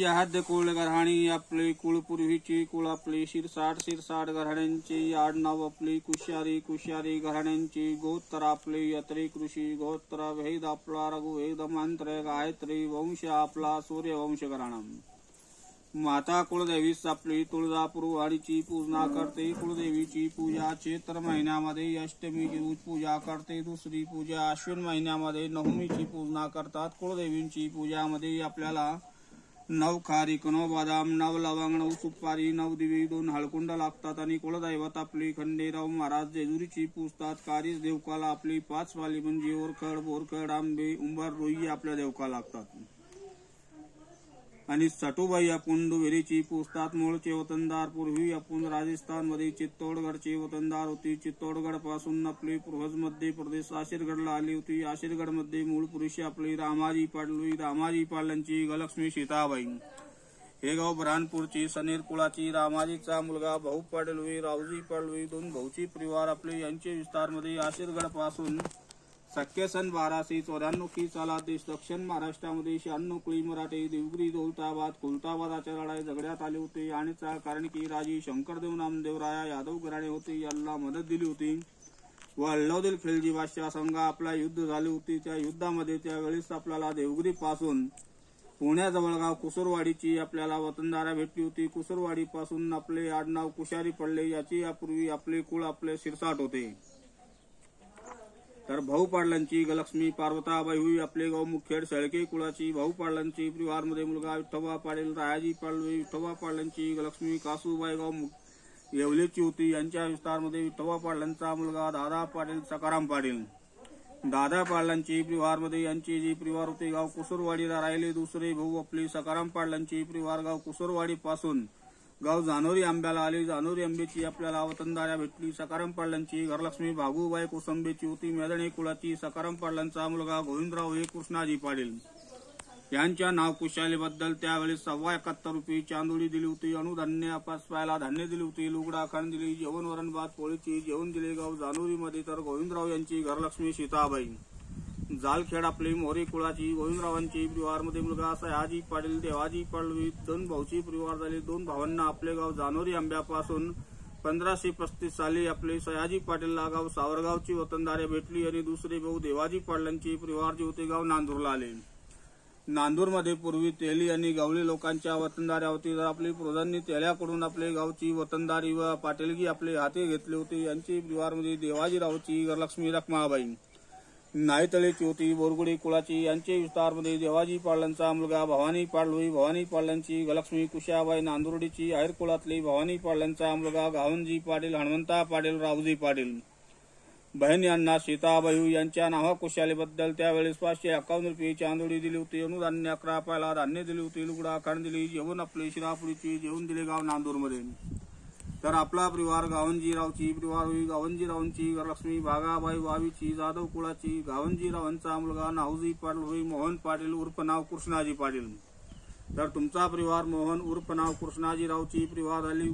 हद्द कुळ घराणी आपले कुळ पूर्वीची कुळ आपली शिरसाट घराण्यांची आडनाव आपली कुशारी घराण्यांची गोत्र आपले यत्री कृषी गोत्र वेद आपला रघुवेद मंत्र गायत्री वंश आपला सूर्यवंश घराणा माता कुळदेवीस आपली तुळजापूर वाडीची पूजना करते कुळदेवीची पूजा चैत्र महिन्यामध्ये अष्टमीची रोज पूजा करते दुसरी पूजा अश्विन महिन्यामध्ये नवमीची पूजना करतात कुळदेवींची पूजामध्ये आपल्याला 9 खारीक 9 बदाम 9 लवंग 9 सुपारी 9 दिवे 2 हळकुंड लागतात आणि कुलदैवत आपली खंडेराव महाराज जेजुरीची पूजतात कारीस देवकाला आपली 5 वाली म्हणजे ओरखड बोरखड आंबे उंबर रोई आपल्या देवका लागतात आणि सटुबाई आपण दुहेरीची पूजतात मूळचे वतनदार पूर्वी आपण राजस्थान मध्ये चित्तोडगडचे वतनदार होती चित्तोडगड पासून आपली पूर्वज मध्य प्रदेश आशीरगडला आली होती आशीरगड मध्ये मूळ पुरुषी आपली रामाजी पाडलांची गलक्ष्मी सीताबाई हे गाव बुरहानपूरची सनेर कुळाची रामाजीचा मुलगा भाऊ पाडलोई रावजी पाडलोई 2 भाऊची परिवार आपले यांचे विस्तार मध्ये आशीरगड पासून सख्य सन 1294 की साला देश दक्षिण महाराष्ट्रामध्ये 96 कुळी मराठे देवगिरी दौलताबाद खुलताबादाच्या लढाई झगड्यात आले होते आणि कारण की राजी शंकरदेव नामदेवराया यादव घराणे होते यांना मदत दिली होती व अल्लाउद्दीन खिलजी बादशाह संघ आपला युद्ध झाले होते त्या युद्धामध्ये त्यावेळेस आपल्याला देवगिरी पासून पुण्याजवळगाव कुसुरवाडीची आपल्याला वतनदारा भेटली होती कुसुरवाडी पासून आपले आडनाव कुशारी पडले याची यापूर्वी आपले कुळ आपले शिरसाट होते तर भाऊ पाडलांची गलक्ष्मी पार्वताबाई हुई आपले गाव मुखेड शेळके कुळाची भाऊ पाडलांची परिवारमध्ये मुलगा विठोबा पाटील रायाजी पाडलोई विठोबा पाडलांची गलक्ष्मी कासूबाई गाव येवलेची होती यांच्या विस्तारमध्ये विठोबा पाडलांचा मुलगा दादा पाटील सकाराम पाटील दादा पाडलांची परिवारमध्ये यांची जी परिवार होते गाव कुसुरवाडीला राहिले दुसरे भाऊ आपली सकाराम पाडलांची परिवार गाव कुसुरवाडी पासून गाव जानोरी आंब्याला आली जानोरी आंब्याची आपल्याला वतनदाऱ्या भेटली सकाराम पाडलांची घरलक्ष्मी भागूबाई कोसंबेची होती मेदणी कुळाची सकाराम पाडलांचा मुलगा गोविंदराव हे कृष्णाजी पाटील यांच्या नाव कुशालीबद्दल त्यावेळी 71 रुपये चांदोळी दिली होती अनुधान्य अपासपायला धान्य दिली होती लुगडा खाण दिली जेवण वरण भात पोळीची जेवण दिले गाव जानोरी मध्ये तर गोविंदराव यांची घरलक्ष्मी सीताबाई जालखेड आपली मोरी कुळाची गोविंदरावांची परिवारमध्ये मुलगा सयाजी पाटील देवाजी पाडवी 2 भाऊची परिवार झाले 2 भावांना आपले गाव जानोरी आंब्यापासून 1535 साली आपले सयाजी पाटीलला गाव सावरगावची वतनदारे भेटली आणि दुसरे भाऊ देवाजी पाटलांची परिवार जे होते गाव नांदूरला आले नांदूरमध्ये पूर्वी तेली आणि गवळी लोकांच्या वतनदाऱ्या होती तर आपली प्रधाननी तेल्याकडून आपले गावची वतनदारी व पाटीलगी आपले हाती घेतले होते यांची परिवारमध्ये देवाजीरावची घरलक्ष्मी रखमाबाई नाईतळेची होती बोरगुडी कुळाची यांचे विस्तारमध्ये देवाजी पाडलांचा मुलगा भवानी पाडलोई भवानी पाडलांची गलक्ष्मी कुशाबाई नांदुर्डीची आहेर कुळातली भवानी पाडलांचा मुलगा गावनजी पाटील हनुमंता पाटील रावजी पाटील बहीण यांना सीताबाई यांच्या नावा कुशालीबद्दल त्यावेळेस 551 रुपये चांदोळी दिली होती अनुधान्य 11 पायला धान्य दिली होती लुगडा खाण दिली जेवण आपले शिरापुरीची जेवण दिले गाव नांदूरमध्ये तर आपला परिवार गावनजीरावची परिवार होई गावनजीरावांची घरलक्ष्मी भागाबाई वावीची जाधव कुळाची गावनजीरावांचा मुलगा नाऊजी पाटील होई मोहन पाटील उर्फ नाव कृष्णाजी पाटील तर तुमचा परिवार मोहन उर्फ नाव कृष्णाजीरावची परिवार झाली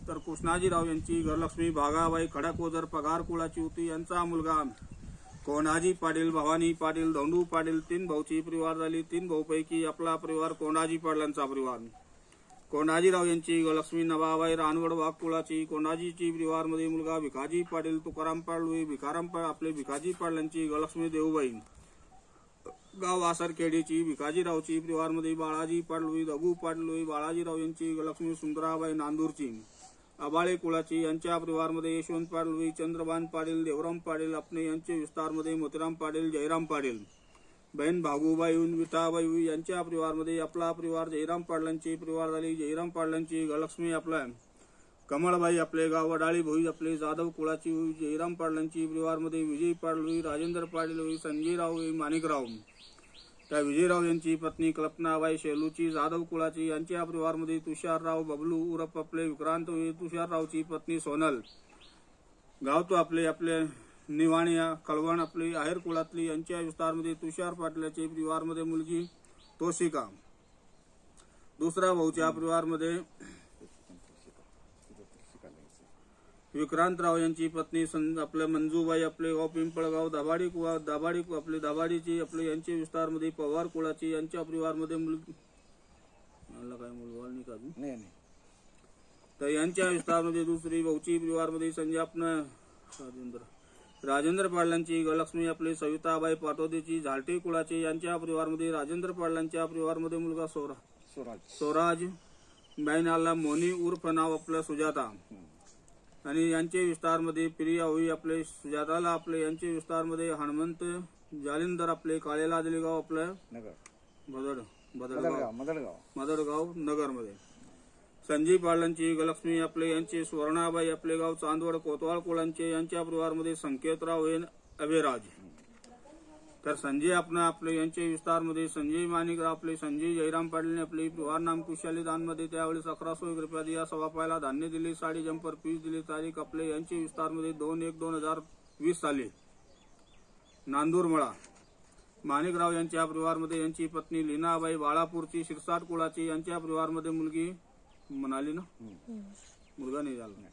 तर कृष्णाजीराव यांची घरलक्ष्मी भागाबाई खडकओझर पगार कुळाची होती यांचा मुलगा कोंडाजी पाटील भवानी पाटील धोंडू पाटील 3 भाऊची परिवार झाली 3 भाऊपैकी आपला परिवार कोंडाजी पाटलांचा परिवार कोंडाजीराव यांची गलक्ष्मी नवाबाई रानवड वाघ कुळाची कोंडाजीची परिवारमध्ये मुलगा भिकाजी पाटील तुकाराम पाडलोई भिकाराम आपले भिकाजी पाटलांची गलक्ष्मी देऊबाई गाव आसरखेडीची भिकाजीरावची परिवारमध्ये बाळाजी पाडलोई दगू पाडलोई बाळाजीराव यांची गलक्ष्मी सुंदराबाई नांदूरची आबाळे कुळाची यांच्या परिवारमध्ये यशवंत पाडलोई चंद्रबान पाटील देवराम पाटील आपणे यांचे विस्तारमध्ये मोतीराम पाटील जयराम पाटील बहीण भागूबाई विठाबाई यांच्या परिवारमध्ये आपला परिवार जयराम पाटलांची परिवार झाली जयराम पाटलांची गलक्ष्मी आपला कमळबाई आपले गाव वडाळी भोई आपले जाधव कुळाची होई जयराम पाटलांची परिवारमध्ये विजय पाडलोई राजेंद्र पाटील होई संजयराव होई माणिकराव त्या विजयराव यांची पत्नी कल्पनाबाई शेलूची जाधव कुळाची यांच्या परिवारमध्ये तुषारराव बबलू उर्फ आपले विक्रांत होई तुषाररावची पत्नी सोनल गाव तो आपले निवाणिया कलवण आपली आहेर कुळातली यांच्या विस्तारमध्ये तुषार पाटलाच्या परिवारमध्ये मुलगी तोशिका दुसरा भाऊच्या परिवारमध्ये विक्रांतराव यांची पत्नी आपल्या मंजूबाई आपले गाव पिंपळगाव दाभाडी आपले दाभाडीची आपले यांचे विस्तारमध्ये पवार कुळाची यांच्या परिवारमध्ये मुलगी काय मुलगा नाही का नाही तर यांच्या विस्तारमध्ये दुसरी भाऊची परिवारमध्ये संजय आपण राजेंद्र पाटलांची गलक्ष्मी आपले सविताबाई पाटोदेची झालटे कुळाची यांच्या परिवारमध्ये राजेंद्र पाटलांच्या परिवारमध्ये मुलगा स्वराज बाईनाला मोनी उर्फ नाव आपलं सुजाता आणि यांचे विस्तारमध्ये प्रिया होई आपले सुजाताला आपले यांचे विस्तारमध्ये हनुमंत जालिंदर आपले काळेला दिलेगाव आपलं मदरगाव नगरमध्ये संजय पाटलांची गलक्ष्मी आपले यांचे सुवर्णाबाई आपले गाव चांदवड कोतवाल कुळांचे यांच्या परिवारमध्ये संकेतराव अभिराज तर संजय आपले यांचे विस्तारमध्ये संजय माणिकराव आपले संजय जयराम पाटील आपले परिवार नाम कुशाली दानमध्ये त्यावेळेस 1100 रुपया दिया सव्वा पायला धान्य दिले साडी जंपर पीस दिले तारीख आपले यांचे विस्तारमध्ये 2/1/2020 साली नांदूरमळा माणिकराव यांच्या परिवारमध्ये यांची पत्नी लीनाबाई बाळापूरची शिरसाट कुळाची यांच्या परिवारमध्ये मुलगी म्हणाली ना मुलगा नाही झाला